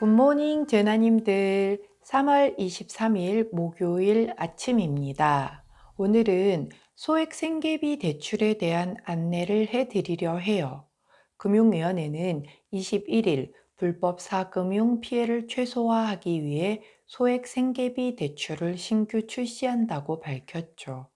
굿모닝 제나님들. 3월 23일 목요일 아침입니다. 오늘은 소액 생계비 대출에 대한 안내를 해드리려 해요. 금융위원회는 21일 불법 사금융 피해를 최소화하기 위해 소액 생계비 대출을 신규 출시한다고 밝혔죠.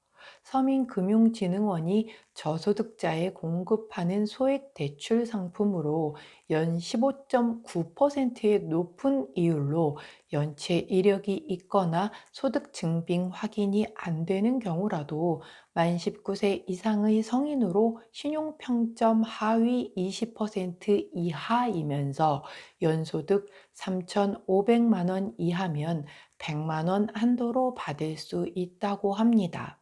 서민금융진흥원이 저소득자에 공급하는 소액 대출 상품으로 연 15.9%의 높은 이율로 연체 이력이 있거나 소득 증빙 확인이 안 되는 경우라도 만 19세 이상의 성인으로 신용평점 하위 20% 이하이면서 연소득 3,500만 원 이하면 100만 원 한도로 받을 수 있다고 합니다.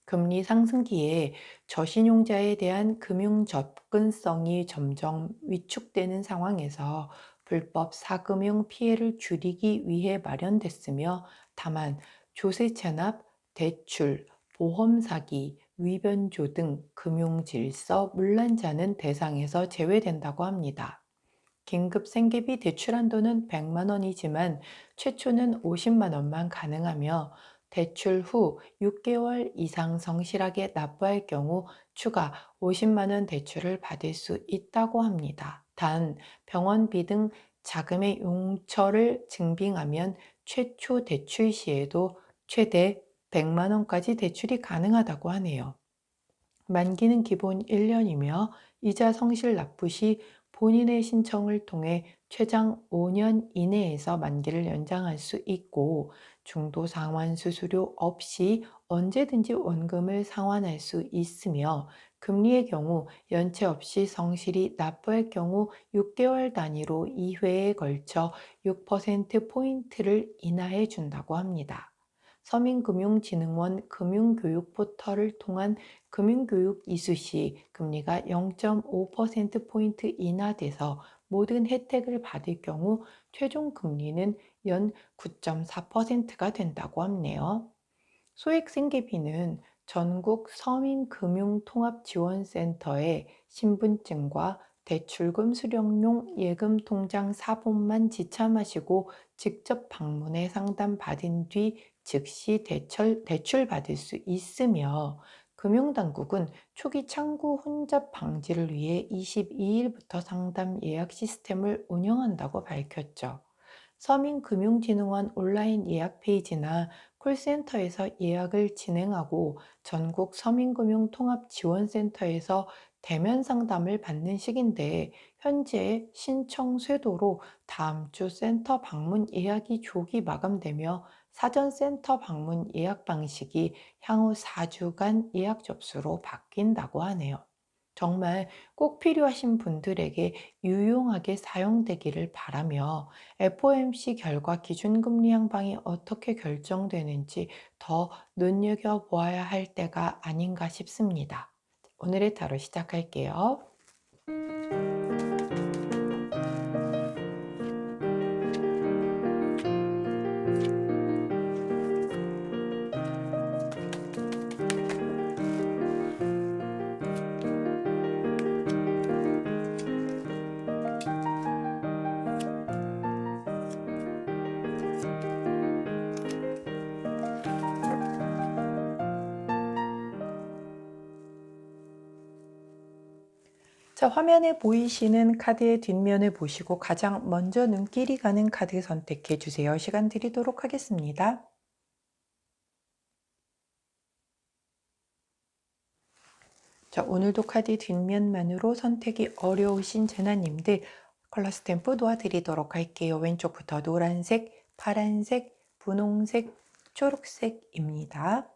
금리 상승기에 저신용자에 대한 금융 접근성이 점점 위축되는 상황에서 불법 사금융 피해를 줄이기 위해 마련됐으며, 다만 조세 체납, 대출, 보험 사기, 위변조 등 금융 질서 문란자는 대상에서 제외된다고 합니다. 긴급 생계비 대출 한도는 100만 원이지만 최초는 50만 원만 가능하며, 대출 후 6개월 이상 성실하게 납부할 경우 추가 50만 원 대출을 받을 수 있다고 합니다. 단 병원비 등 자금의 용처를 증빙하면 최초 대출 시에도 최대 100만 원까지 대출이 가능하다고 하네요. 만기는 기본 1년이며 이자 성실 납부 시 본인의 신청을 통해 최장 5년 이내에서 만기를 연장할 수 있고, 중도 상환 수수료 없이 언제든지 원금을 상환할 수 있으며, 금리의 경우 연체 없이 성실히 납부할 경우 6개월 단위로 2회에 걸쳐 6%포인트를 인하해 준다고 합니다. 서민금융진흥원 금융교육 포털을 통한 금융교육 이수 시 금리가 0.5%포인트 인하돼서 모든 혜택을 받을 경우 최종 금리는 연 9.4%가 된다고 하네요. 소액 생계비는 전국 서민금융통합지원센터에 신분증과 대출금 수령용 예금통장 사본만 지참하시고 직접 방문해 상담받은 뒤 즉시 대출받을 수 있으며, 금융당국은 초기 창구 혼잡 방지를 위해 22일부터 상담 예약 시스템을 운영한다고 밝혔죠. 서민금융진흥원 온라인 예약 페이지나 콜센터에서 예약을 진행하고 전국 서민금융통합지원센터에서 대면 상담을 받는 시기인데, 현재 신청 쇄도로 다음 주 센터 방문 예약이 조기 마감되며 사전 센터 방문 예약 방식이 향후 4주간 예약 접수로 바뀐다고 하네요. 정말 꼭 필요하신 분들에게 유용하게 사용되기를 바라며, FOMC 결과 기준금리 향방이 어떻게 결정되는지 더 눈여겨보아야 할 때가 아닌가 싶습니다. 오늘의 타로 시작할게요. 자, 화면에 보이시는 카드의 뒷면을 보시고 가장 먼저 눈길이 가는 카드 선택해 주세요. 시간 드리도록 하겠습니다. 자, 오늘도 카드 뒷면만으로 선택이 어려우신 재나님들 컬러 스탬프 놓아드리도록 할게요. 왼쪽부터 노란색, 파란색, 분홍색, 초록색입니다.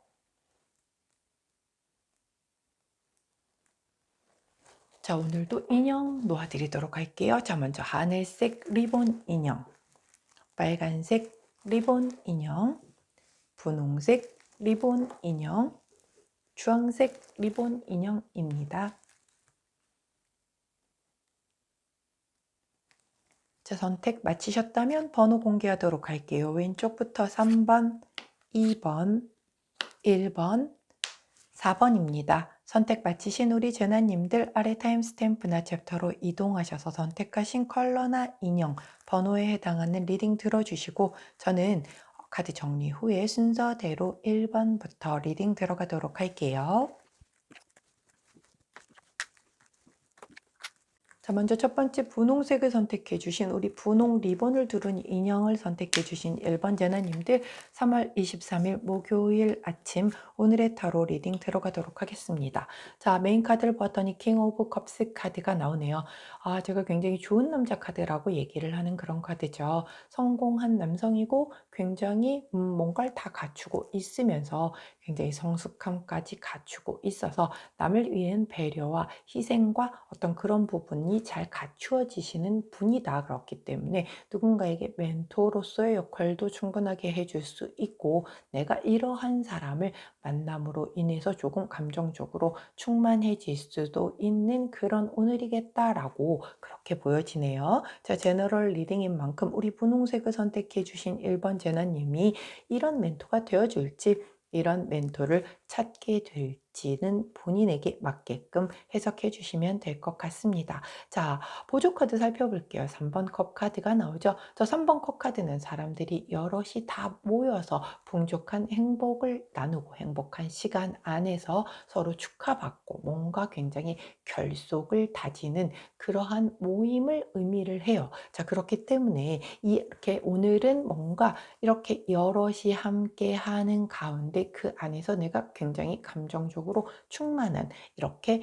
자, 오늘도 인형 놓아드리도록 할게요. 자, 먼저 하늘색 리본 인형, 빨간색 리본 인형, 분홍색 리본 인형, 주황색 리본 인형입니다. 자, 선택 마치셨다면 번호 공개하도록 할게요. 왼쪽부터 3번, 2번, 1번, 4번입니다. 선택 마치신 우리 재나님들 아래 타임스탬프나 챕터로 이동하셔서 선택하신 컬러나 인형, 번호에 해당하는 리딩 들어주시고 저는 카드 정리 후에 순서대로 1번부터 리딩 들어가도록 할게요. 자, 먼저 첫 번째 분홍색을 선택해 주신 우리 분홍 리본을 두른 인형을 선택해 주신 1번 재나님들 3월 23일 목요일 아침 오늘의 타로 리딩 들어가도록 하겠습니다. 자, 메인 카드를 봤더니 킹 오브 컵스 카드가 나오네요. 아, 제가 굉장히 좋은 남자 카드라고 얘기를 하는 그런 카드죠. 성공한 남성이고 굉장히 뭔가를 다 갖추고 있으면서 굉장히 성숙함까지 갖추고 있어서 남을 위한 배려와 희생과 어떤 그런 부분이 잘 갖추어지시는 분이다. 그렇기 때문에 누군가에게 멘토로서의 역할도 충분하게 해줄 수 있고 내가 이러한 사람을 만남으로 인해서 조금 감정적으로 충만해질 수도 있는 그런 오늘이겠다라고 그렇게 보여지네요. 자, 제너럴 리딩인 만큼 우리 분홍색을 선택해 주신 1번 제나님이 이런 멘토가 되어줄지 이런 멘토를 찾게 될지는 본인에게 맞게끔 해석해 주시면 될 것 같습니다. 자, 보조 카드 살펴볼게요. 3번 컵 카드가 나오죠. 저 3번 컵 카드는 사람들이 여럿이 다 모여서 풍족한 행복을 나누고 행복한 시간 안에서 서로 축하받고 뭔가 굉장히 결속을 다지는 그러한 모임을 의미를 해요. 자, 그렇기 때문에 이렇게 오늘은 뭔가 이렇게 여럿이 함께 하는 가운데 그 안에서 내가 굉장히 감정적으로 충만한 이렇게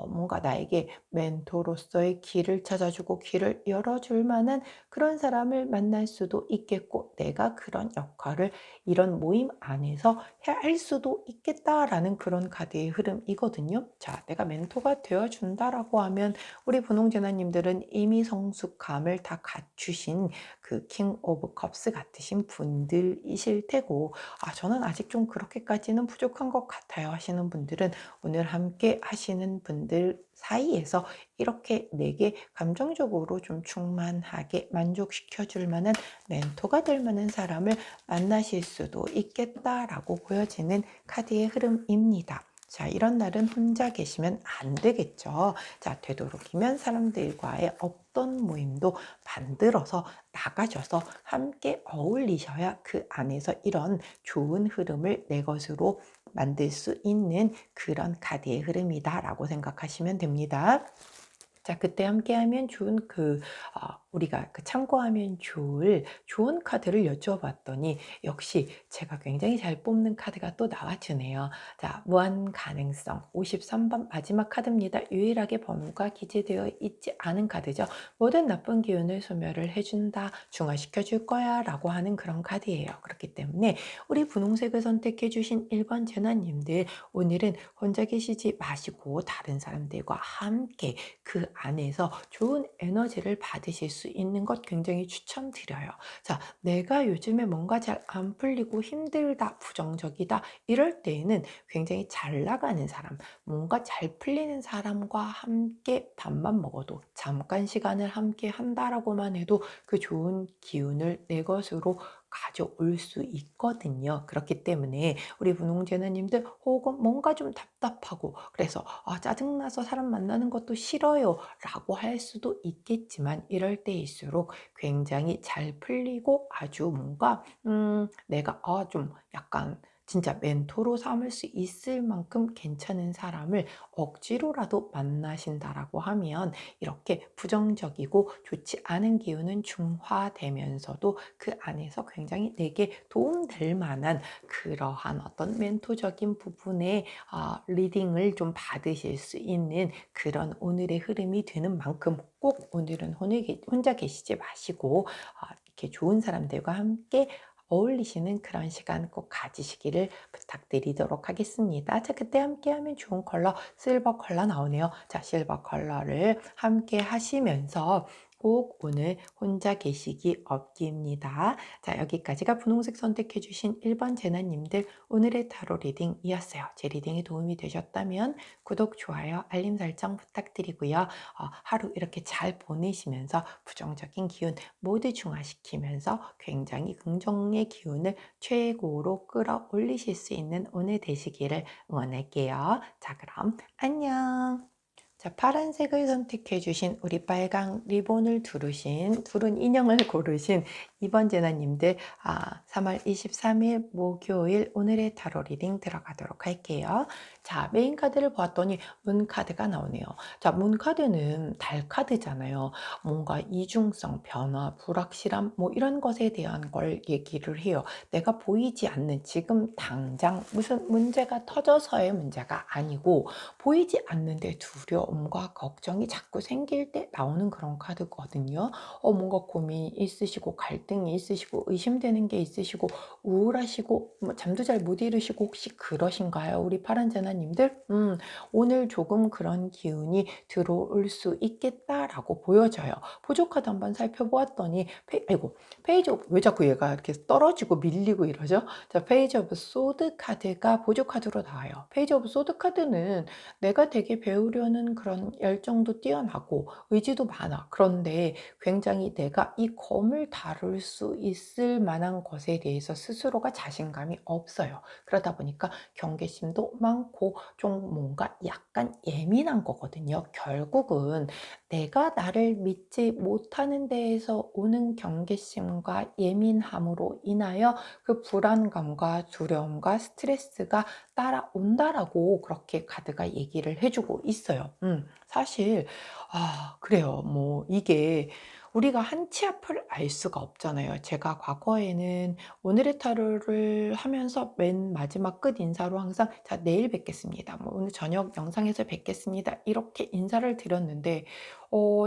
뭔가 나에게 멘토로서의 길을 찾아주고 길을 열어줄 만한 그런 사람을 만날 수도 있겠고 내가 그런 역할을 이런 모임 안에서 할 수도 있겠다라는 그런 카드의 흐름이거든요. 자, 내가 멘토가 되어준다라고 하면 우리 분홍제나님들은 이미 성숙감을 다 갖추신 그 킹 오브 컵스 같으신 분들이실 테고 저는 아직 좀 그렇게까지는 부족한 것 같아요 하시는 분들은 오늘 함께 하시는 분들 사이에서 이렇게 내게 감정적으로 좀 충만하게 만족시켜 줄 만한 멘토가 될 만한 사람을 만나실 수도 있겠다라고 보여지는 카드의 흐름입니다. 자, 이런 날은 혼자 계시면 안 되겠죠. 자, 되도록이면 사람들과의 없던 모임도 만들어서 나가셔서 함께 어울리셔야 그 안에서 이런 좋은 흐름을 내 것으로 만들 수 있는 그런 카드의 흐름이다라고 생각하시면 됩니다. 자, 그때 함께하면 좋은 우리가 참고하면 좋은 카드를 여쭤봤더니 역시 제가 굉장히 잘 뽑는 카드가 또 나와주네요. 자, 무한 가능성 53번 마지막 카드입니다. 유일하게 번호가 기재되어 있지 않은 카드죠. 모든 나쁜 기운을 소멸을 해준다, 중화시켜 줄 거야 라고 하는 그런 카드예요. 그렇기 때문에 우리 분홍색을 선택해 주신 1번 재나님들 오늘은 혼자 계시지 마시고 다른 사람들과 함께 그 안에서 좋은 에너지를 받으실 수 있는 것 굉장히 추천드려요. 자, 내가 요즘에 뭔가 잘 안 풀리고 힘들다, 부정적이다 이럴 때에는 굉장히 잘 나가는 사람, 뭔가 잘 풀리는 사람과 함께 밥만 먹어도 잠깐 시간을 함께 한다라고만 해도 그 좋은 기운을 내 것으로 가져올 수 있거든요. 그렇기 때문에 우리 분홍제나님들 혹은 뭔가 좀 답답하고 그래서 짜증나서 사람 만나는 것도 싫어요 라고 할 수도 있겠지만 이럴 때일수록 굉장히 잘 풀리고 아주 뭔가 내가 좀 약간 진짜 멘토로 삼을 수 있을 만큼 괜찮은 사람을 억지로라도 만나신다라고 하면 이렇게 부정적이고 좋지 않은 기운은 중화되면서도 그 안에서 굉장히 내게 도움될 만한 그러한 어떤 멘토적인 부분의 리딩을 좀 받으실 수 있는 그런 오늘의 흐름이 되는 만큼 꼭 오늘은 혼자 계시지 마시고 이렇게 좋은 사람들과 함께 어울리시는 그런 시간 꼭 가지시기를 부탁드리도록 하겠습니다. 자, 그때 함께하면 좋은 컬러 실버 컬러 나오네요. 자, 실버 컬러를 함께 하시면서 꼭 오늘 혼자 계시기 없기입니다. 자, 여기까지가 분홍색 선택해 주신 1번 재나님들 오늘의 타로 리딩이었어요. 제 리딩이 도움이 되셨다면 구독, 좋아요, 알림 설정 부탁드리고요. 하루 이렇게 잘 보내시면서 부정적인 기운 모두 중화시키면서 굉장히 긍정의 기운을 최고로 끌어올리실 수 있는 오늘 되시기를 응원할게요. 자, 그럼 안녕. 자, 파란색을 선택해 주신 우리 빨강 리본을 두른 인형을 고르신 이번 재나님들, 3월 23일 목요일 오늘의 타로 리딩 들어가도록 할게요. 자, 메인 카드를 보았더니 문 카드가 나오네요. 자, 문 카드는 달 카드잖아요. 뭔가 이중성, 변화, 불확실함 뭐 이런 것에 대한 걸 얘기를 해요. 내가 보이지 않는 지금 당장 무슨 문제가 터져서의 문제가 아니고 보이지 않는데 두려움과 걱정이 자꾸 생길 때 나오는 그런 카드거든요. 뭔가 고민이 있으시고 갈등이 있으시고 의심되는 게 있으시고 우울하시고 뭐 잠도 잘 못 이루시고 혹시 그러신가요? 우리 파란 제나님들? 오늘 조금 그런 기운이 들어올 수 있겠다라고 보여져요. 보조 카드 한번 살펴보았더니 페이지 오브 왜 자꾸 얘가 이렇게 떨어지고 밀리고 이러죠? 자, 페이지 오브 소드 카드가 보조 카드로 나와요. 페이지 오브 소드 카드는 내가 되게 배우려는 그런 열정도 뛰어나고 의지도 많아. 그런데 굉장히 내가 이 검을 다룰 수 있을 만한 것에 대해서 스스로가 자신감이 없어요. 그러다 보니까 경계심도 많고 좀 뭔가 약간 예민한 거거든요. 결국은 내가 나를 믿지 못하는 데에서 오는 경계심과 예민함으로 인하여 그 불안감과 두려움과 스트레스가 따라온다라고 그렇게 카드가 얘기를 해주고 있어요. 사실 그래요. 뭐 이게 우리가 한치 앞을 알 수가 없잖아요. 제가 과거에는 오늘의 타로를 하면서 맨 마지막 끝 인사로 항상 자, 내일 뵙겠습니다. 뭐 오늘 저녁 영상에서 뵙겠습니다. 이렇게 인사를 드렸는데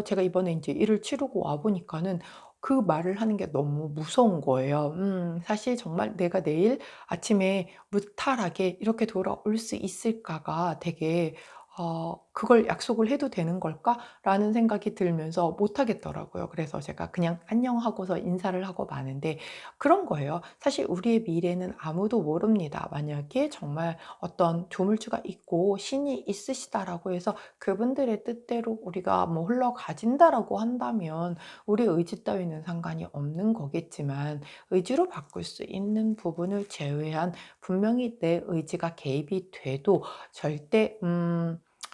제가 이번에 이제 일을 치르고 와 보니까는 그 말을 하는 게 너무 무서운 거예요. 사실 정말 내가 내일 아침에 무탈하게 이렇게 돌아올 수 있을까가 되게 그걸 약속을 해도 되는 걸까라는 생각이 들면서 못 하겠더라고요. 그래서 제가 그냥 안녕하고서 인사를 하고 마는데 그런 거예요. 사실 우리의 미래는 아무도 모릅니다. 만약에 정말 어떤 조물주가 있고 신이 있으시다라고 해서 그분들의 뜻대로 우리가 뭐 흘러가진다라고 한다면 우리 의지 따위는 상관이 없는 거겠지만 의지로 바꿀 수 있는 부분을 제외한 분명히 내 의지가 개입이 돼도 절대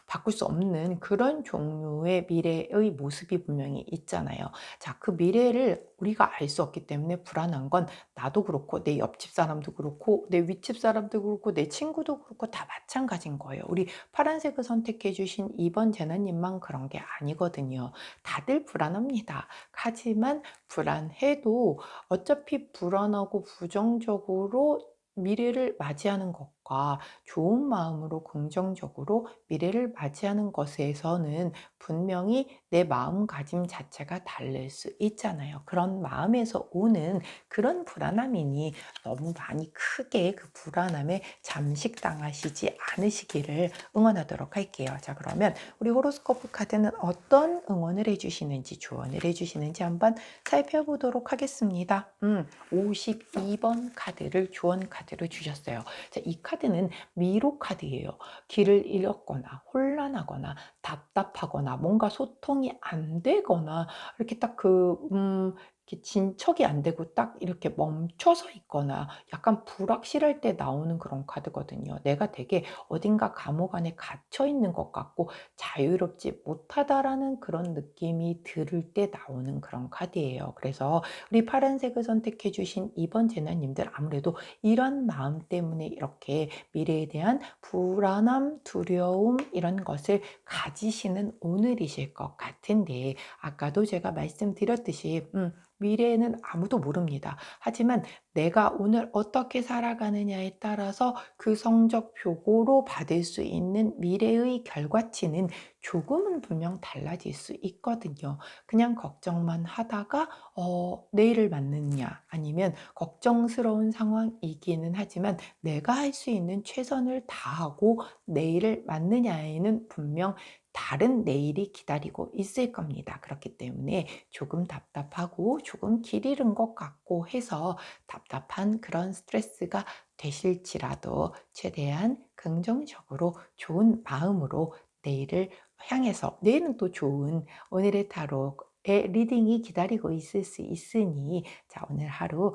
바꿀 수 없는 그런 종류의 미래의 모습이 분명히 있잖아요. 자, 그 미래를 우리가 알 수 없기 때문에 불안한 건 나도 그렇고 내 옆집 사람도 그렇고 내 윗집 사람도 그렇고 내 친구도 그렇고 다 마찬가지인 거예요. 우리 파란색을 선택해 주신 이번 재나님만 그런 게 아니거든요. 다들 불안합니다. 하지만 불안해도 어차피 불안하고 부정적으로 미래를 맞이하는 것과 좋은 마음으로 긍정적으로 미래를 맞이하는 것에서는 분명히 내 마음가짐 자체가 다를 수 있잖아요. 그런 마음에서 오는 그런 불안함이니 너무 많이 크게 그 불안함에 잠식당하시지 않으시기를 응원하도록 할게요. 자, 그러면 우리 호로스코프 카드는 어떤 응원을 해주시는지 조언을 해주시는지 한번 살펴보도록 하겠습니다. 52번 카드를 조언 카드로 주셨어요. 자, 이 카드는 미로 카드예요. 길을 잃었거나 혼란하거나 답답하거나 뭔가 소통이 안 되거나 이렇게 딱 이렇게 진척이 안 되고 딱 이렇게 멈춰서 있거나 약간 불확실할 때 나오는 그런 카드거든요. 내가 되게 어딘가 감옥 안에 갇혀 있는 것 같고 자유롭지 못하다라는 그런 느낌이 들을 때 나오는 그런 카드예요. 그래서 우리 파란색을 선택해 주신 이번 재나님들 아무래도 이런 마음 때문에 이렇게 미래에 대한 불안함, 두려움 이런 것을 가지시는 오늘이실 것 같은데 아까도 제가 말씀드렸듯이 미래에는 아무도 모릅니다. 하지만 내가 오늘 어떻게 살아가느냐에 따라서 그 성적 표고로 받을 수 있는 미래의 결과치는 조금은 분명 달라질 수 있거든요. 그냥 걱정만 하다가 내일을 맞느냐 아니면 걱정스러운 상황이기는 하지만 내가 할 수 있는 최선을 다하고 내일을 맞느냐에는 분명 다른 내일이 기다리고 있을 겁니다. 그렇기 때문에 조금 답답하고 조금 길 잃은 것 같고 해서 답답한 그런 스트레스가 되실지라도 최대한 긍정적으로 좋은 마음으로 내일을 향해서, 내일은 또 좋은 오늘의 타로의 리딩이 기다리고 있을 수 있으니, 자, 오늘 하루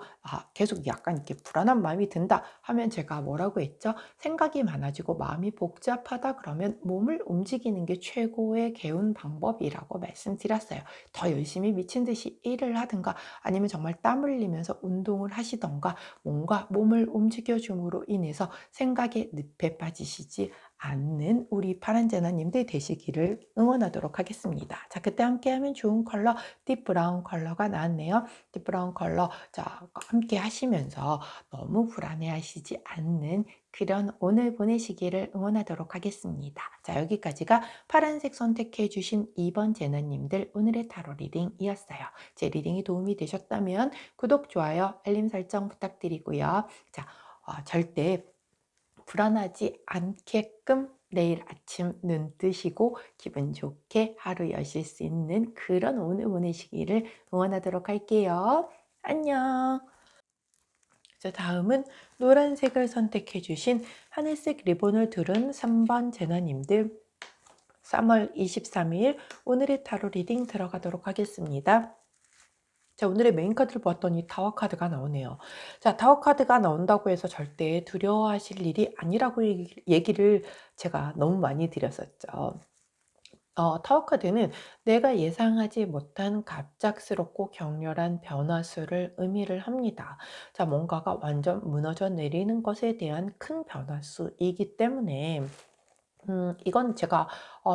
계속 약간 이렇게 불안한 마음이 든다 하면 제가 뭐라고 했죠? 생각이 많아지고 마음이 복잡하다 그러면 몸을 움직이는 게 최고의 개운 방법이라고 말씀드렸어요. 더 열심히 미친 듯이 일을 하든가 아니면 정말 땀 흘리면서 운동을 하시던가 뭔가 몸을 움직여줌으로 인해서 생각에 늪에 빠지시지 않는 우리 파란제나님들 되시기를 응원하도록 하겠습니다. 자, 그때 함께하면 좋은 컬러 딥 브라운 컬러가 나왔네요. 딥 브라운 컬러, 자, 함께 하시면서 너무 불안해하시지 않는 그런 오늘 보내시기를 응원하도록 하겠습니다. 자, 여기까지가 파란색 선택해 주신 2번 제너님들 오늘의 타로 리딩이었어요. 제 리딩이 도움이 되셨다면 구독, 좋아요, 알림 설정 부탁드리고요. 자, 절대 불안하지 않게끔 내일 아침 눈 뜨시고 기분 좋게 하루 여실 수 있는 그런 오늘 보내시기를 응원하도록 할게요. 안녕. 자, 다음은 노란색을 선택해 주신 하늘색 리본을 두른 3번 제너님들 3월 23일 오늘의 타로 리딩 들어가도록 하겠습니다. 자, 오늘의 메인 카드를 보았더니 타워 카드가 나오네요. 자, 타워 카드가 나온다고 해서 절대 두려워하실 일이 아니라고 얘기를 제가 너무 많이 드렸었죠. 타워 카드는 내가 예상하지 못한 갑작스럽고 격렬한 변화수를 의미를 합니다. 자, 뭔가가 완전 무너져 내리는 것에 대한 큰 변화수이기 때문에 이건 제가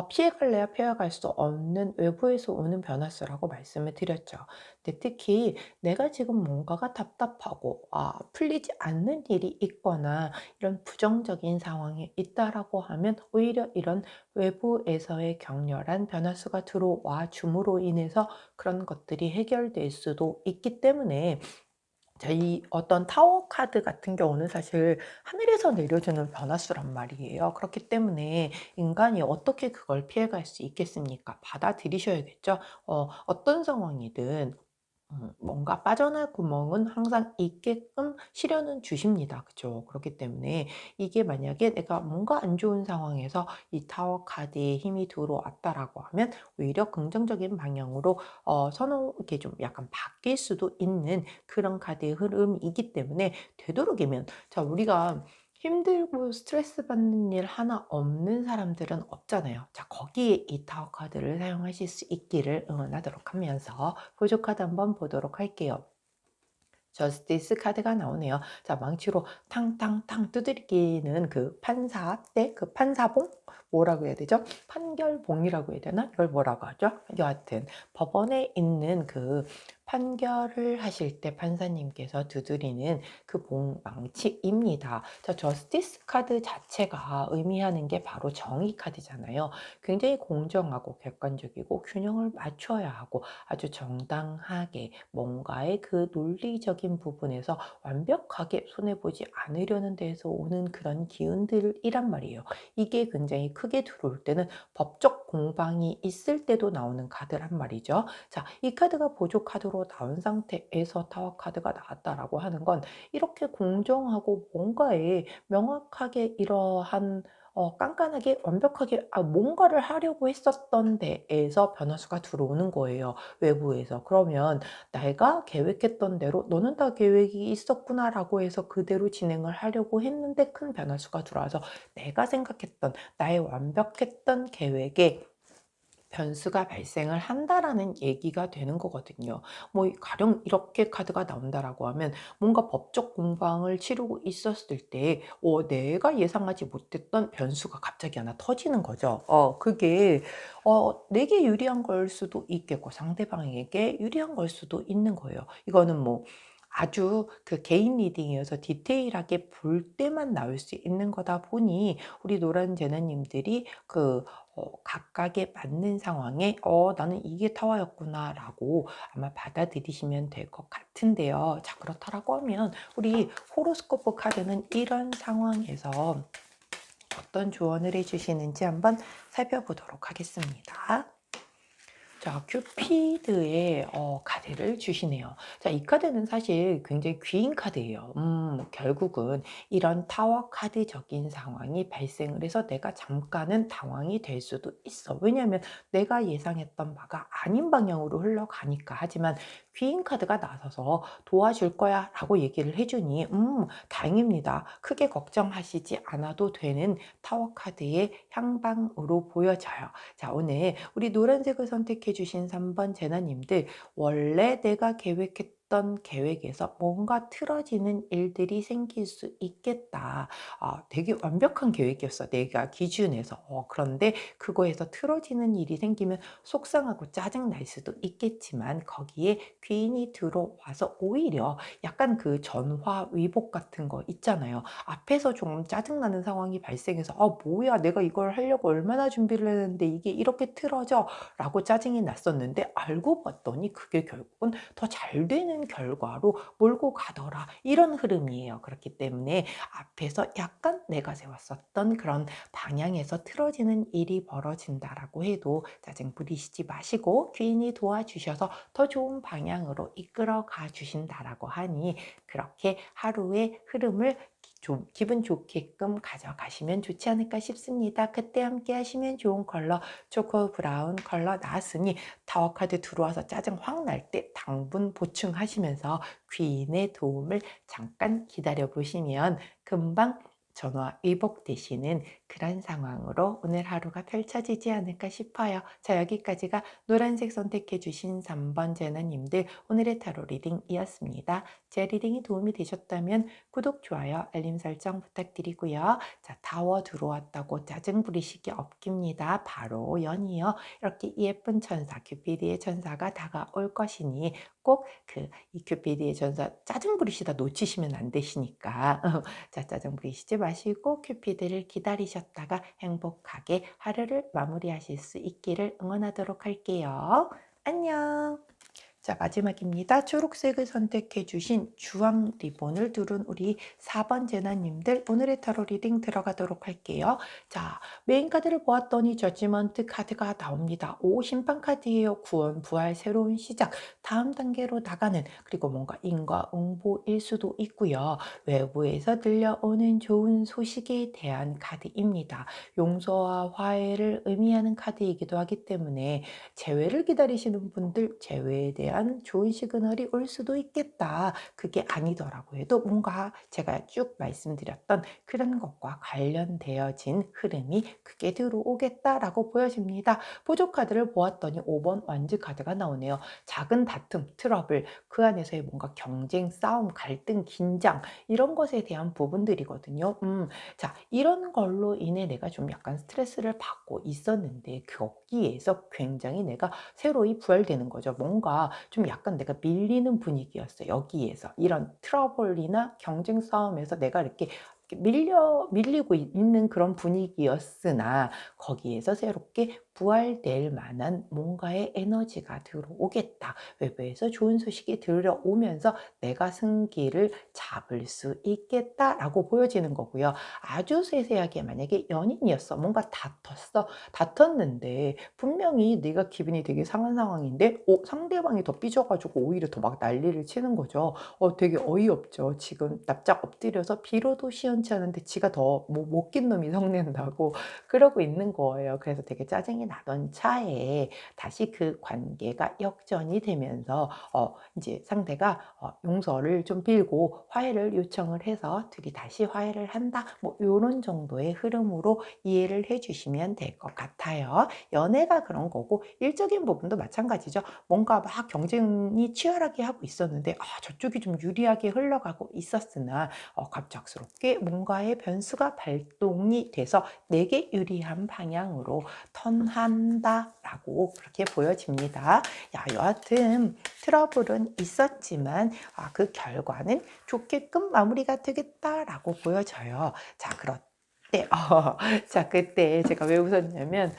피해갈래야 피해갈 수 없는 외부에서 오는 변화수라고 말씀을 드렸죠. 근데 특히 내가 지금 뭔가가 답답하고 풀리지 않는 일이 있거나 이런 부정적인 상황에 있다라고 하면 오히려 이런 외부에서의 격렬한 변화수가 들어와 줌으로 인해서 그런 것들이 해결될 수도 있기 때문에, 자, 이 어떤 타워 카드 같은 경우는 사실 하늘에서 내려주는 변화수란 말이에요. 그렇기 때문에 인간이 어떻게 그걸 피해갈 수 있겠습니까? 받아들이셔야겠죠. 어떤 상황이든 뭔가 빠져날 구멍은 항상 있게끔 시련은 주십니다. 그죠? 그렇기 때문에 이게 만약에 내가 뭔가 안 좋은 상황에서 이 타워 카드에 힘이 들어왔다라고 하면 오히려 긍정적인 방향으로 이렇게 좀 약간 바뀔 수도 있는 그런 카드의 흐름이기 때문에, 되도록이면, 자, 우리가 힘들고 스트레스 받는 일 하나 없는 사람들은 없잖아요. 자, 거기에 이 타워 카드를 사용하실 수 있기를 응원하도록 하면서 보조 카드 한번 보도록 할게요. 저스티스 카드가 나오네요. 자, 망치로 탕탕탕 두들기는 그 판사 때 그 판사봉? 뭐라고 해야 되죠? 판결봉이라고 해야 되나? 이걸 뭐라고 하죠? 여하튼 법원에 있는 그 판결을 하실 때 판사님께서 두드리는 그 봉망치입니다. 자, 저스티스 카드 자체가 의미하는 게 바로 정의 카드잖아요. 굉장히 공정하고 객관적이고 균형을 맞춰야 하고 아주 정당하게 뭔가의 그 논리적인 부분에서 완벽하게 손해보지 않으려는 데에서 오는 그런 기운들이란 말이에요. 이게 굉장히 크게 들어올 때는 법적 공방이 있을 때도 나오는 카드란 말이죠. 자, 이 카드가 보조 카드로 나온 상태에서 타워 카드가 나왔다라고 하는 건 이렇게 공정하고 뭔가에 명확하게 이러한 깐깐하게 완벽하게 뭔가를 하려고 했었던 데에서 변화수가 들어오는 거예요. 외부에서. 그러면 내가 계획했던 대로 너는 다 계획이 있었구나라고 해서 그대로 진행을 하려고 했는데 큰 변화수가 들어와서 내가 생각했던 나의 완벽했던 계획에 변수가 발생을 한다라는 얘기가 되는 거거든요. 뭐 가령 이렇게 카드가 나온다라고 하면 뭔가 법적 공방을 치르고 있었을 때 내가 예상하지 못했던 변수가 갑자기 하나 터지는 거죠. 그게 내게 유리한 걸 수도 있겠고 상대방에게 유리한 걸 수도 있는 거예요. 이거는 뭐 아주 그 개인 리딩이어서 디테일하게 볼 때만 나올 수 있는 거다 보니 우리 노란 제나님들이 각각에 맞는 상황에 나는 이게 타워였구나 라고 아마 받아들이시면 될 것 같은데요. 자, 그렇다라고 하면 우리 호로스코프 카드는 이런 상황에서 어떤 조언을 해주시는지 한번 살펴보도록 하겠습니다. 자, 큐피드의 카드를 주시네요. 자, 이 카드는 사실 굉장히 귀인 카드예요. 결국은 이런 타워 카드적인 상황이 발생을 해서 내가 잠깐은 당황이 될 수도 있어. 왜냐하면 내가 예상했던 바가 아닌 방향으로 흘러가니까. 하지만 귀인 카드가 나서서 도와줄 거야 라고 얘기를 해주니 다행입니다. 크게 걱정하시지 않아도 되는 타워 카드의 향방으로 보여져요. 자, 오늘 우리 노란색을 선택해 주신 3번 제나님들, 원래 내가 계획했던 계획에서 뭔가 틀어지는 일들이 생길 수 있겠다. 되게 완벽한 계획이었어, 내가 기준에서. 그런데 그거에서 틀어지는 일이 생기면 속상하고 짜증날 수도 있겠지만 거기에 귀인이 들어와서 오히려 약간 그 전화 위복 같은 거 있잖아요. 앞에서 좀 짜증나는 상황이 발생해서 뭐야, 내가 이걸 하려고 얼마나 준비를 했는데 이게 이렇게 틀어져 라고 짜증이 났었는데, 알고 봤더니 그게 결국은 더 잘 되는 결과로 몰고 가더라, 이런 흐름이에요. 그렇기 때문에 앞에서 약간 내가 세웠었던 그런 방향에서 틀어지는 일이 벌어진다라고 해도 짜증 부리시지 마시고 귀인이 도와주셔서 더 좋은 방향으로 이끌어 가 주신다라고 하니, 그렇게 하루의 흐름을 좀 기분 좋게끔 가져가시면 좋지 않을까 싶습니다. 그때 함께 하시면 좋은 컬러 초코 브라운 컬러 나왔으니, 타워 카드 들어와서 짜증 확 날 때 당분 보충하시면서 귀인의 도움을 잠깐 기다려 보시면 금방 전화 위복되시는 그런 상황으로 오늘 하루가 펼쳐지지 않을까 싶어요. 자, 여기까지가 노란색 선택해 주신 3번 제너님들 오늘의 타로 리딩이었습니다. 제 리딩이 도움이 되셨다면 구독, 좋아요, 알림 설정 부탁드리고요. 자, 타워 들어왔다고 짜증 부리시기 없깁니다. 바로 연이어 이렇게 예쁜 천사, 큐피드의 천사가 다가올 것이니 꼭 이 큐피드의 천사 짜증 부리시다 놓치시면 안 되시니까 자, 짜증 부리시지 마시고 큐피드를 기다리셨다가 행복하게 하루를 마무리하실 수 있기를 응원하도록 할게요. 안녕. 자, 마지막입니다. 초록색을 선택해 주신 주황 리본을 두른 우리 4번 제나님들, 오늘의 타로 리딩 들어가도록 할게요. 자, 메인 카드를 보았더니 저지먼트 카드가 나옵니다. 심판 카드예요. 구원, 부활, 새로운 시작, 다음 단계로 나가는, 그리고 뭔가 인과응보일 수도 있고요. 외부에서 들려오는 좋은 소식에 대한 카드입니다. 용서와 화해를 의미하는 카드이기도 하기 때문에 재회를 기다리시는 분들, 재회에 대한 좋은 시그널이 올 수도 있겠다. 그게 아니더라고 해도 뭔가 제가 쭉 말씀드렸던 그런 것과 관련되어진 흐름이 크게 들어오겠다라고 보여집니다. 보조 카드를 보았더니 5번 완즈 카드가 나오네요. 작은 다툼, 트러블, 그 안에서의 뭔가 경쟁, 싸움, 갈등, 긴장, 이런 것에 대한 부분들이거든요. 자, 이런 걸로 인해 내가 좀 약간 스트레스를 받고 있었는데 거기에서 굉장히 내가 새로이 부활되는 거죠. 뭔가 좀 약간 내가 밀리는 분위기였어요. 여기에서 이런 트러블이나 경쟁 싸움에서 내가 이렇게 밀리고 있는 그런 분위기였으나 거기에서 새롭게 부활될 만한 뭔가의 에너지가 들어오겠다. 외부에서 좋은 소식이 들어오면서 내가 승기를 잡을 수 있겠다라고 보여지는 거고요. 아주 세세하게 만약에 연인이었어. 뭔가 다퉜는데 분명히 내가 기분이 되게 상한 상황인데 상대방이 더 삐져가지고 오히려 더 막 난리를 치는 거죠. 되게 어이없죠. 지금 납작 엎드려서 비로도 시원치 않은데 지가 더 못 낀 놈이 성낸다고 그러고 있는 거예요. 그래서 되게 짜증이 나던 차에 다시 그 관계가 역전이 되면서 이제 상대가 용서를 좀 빌고 화해를 요청을 해서 둘이 다시 화해를 한다. 뭐 요런 정도의 흐름으로 이해를 해 주시면 될 것 같아요. 연애가 그런 거고 일적인 부분도 마찬가지죠. 뭔가 막 경쟁이 치열하게 하고 있었는데 저쪽이 좀 유리하게 흘러가고 있었으나 갑작스럽게 뭔가의 변수가 발동이 돼서 내게 유리한 방향으로 턴한다라고 그렇게 보여집니다. 여하튼 트러블은 있었지만 그 결과는 좋게끔 마무리가 되겠다라고 보여져요. 자, 네. 자 그때 제가 왜 웃었냐면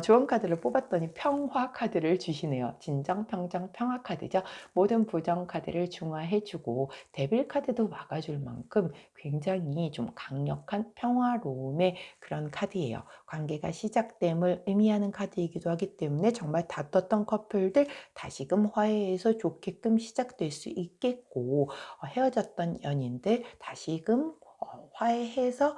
좋은 카드를 뽑았더니 평화 카드를 주시네요. 진정, 평정, 평화 카드죠. 모든 부정 카드를 중화해 주고 데빌 카드도 막아 줄 만큼 굉장히 좀 강력한 평화로움의 그런 카드예요. 관계가 시작됨을 의미하는 카드이기도 하기 때문에 정말 다퉜던 커플들 다시금 화해해서 좋게끔 시작될 수 있겠고, 헤어졌던 연인들 다시금 화해해서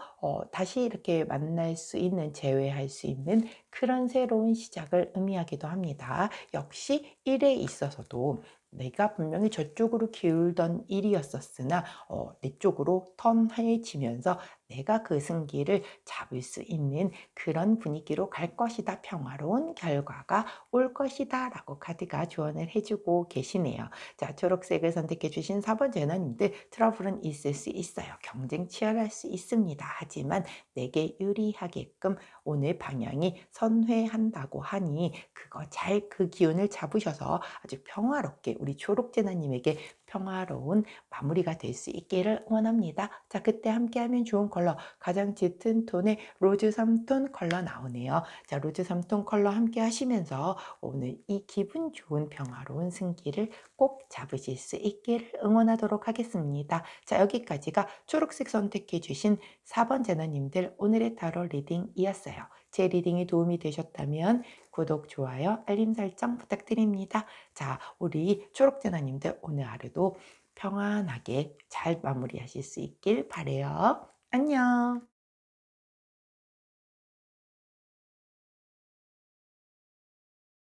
다시 이렇게 만날 수 있는, 재회할 수 있는 그런 새로운 시작을 의미하기도 합니다. 역시 일에 있어서도 내가 분명히 저쪽으로 기울던 일이었었으나 내 쪽으로 턴해지면서 내가 그 승기를 잡을 수 있는 그런 분위기로 갈 것이다. 평화로운 결과가 올 것이다. 라고 카드가 조언을 해주고 계시네요. 자, 초록색을 선택해 주신 4번 제너님들, 트러블은 있을 수 있어요. 경쟁 치열할 수 있습니다. 하지만 내게 유리하게끔 오늘 방향이 선회한다고 하니 그거 잘 그 기운을 잡으셔서 아주 평화롭게 우리 초록 제너님에게 평화로운 마무리가 될 수 있기를 원합니다. 자, 그때 함께하면 좋은 컬러, 가장 짙은 톤의 로즈 3톤 컬러 나오네요. 자, 로즈 3톤 컬러 함께 하시면서 오늘 이 기분 좋은 평화로운 승기를 꼭 잡으실 수 있기를 응원하도록 하겠습니다. 자, 여기까지가 초록색 선택해 주신 4번 제너님들 오늘의 타로 리딩이었어요. 제 리딩이 도움이 되셨다면 구독, 좋아요, 알림 설정 부탁드립니다. 자, 우리 초록 제너님들 오늘 하루도 평안하게 잘 마무리하실 수 있길 바래요. 안녕.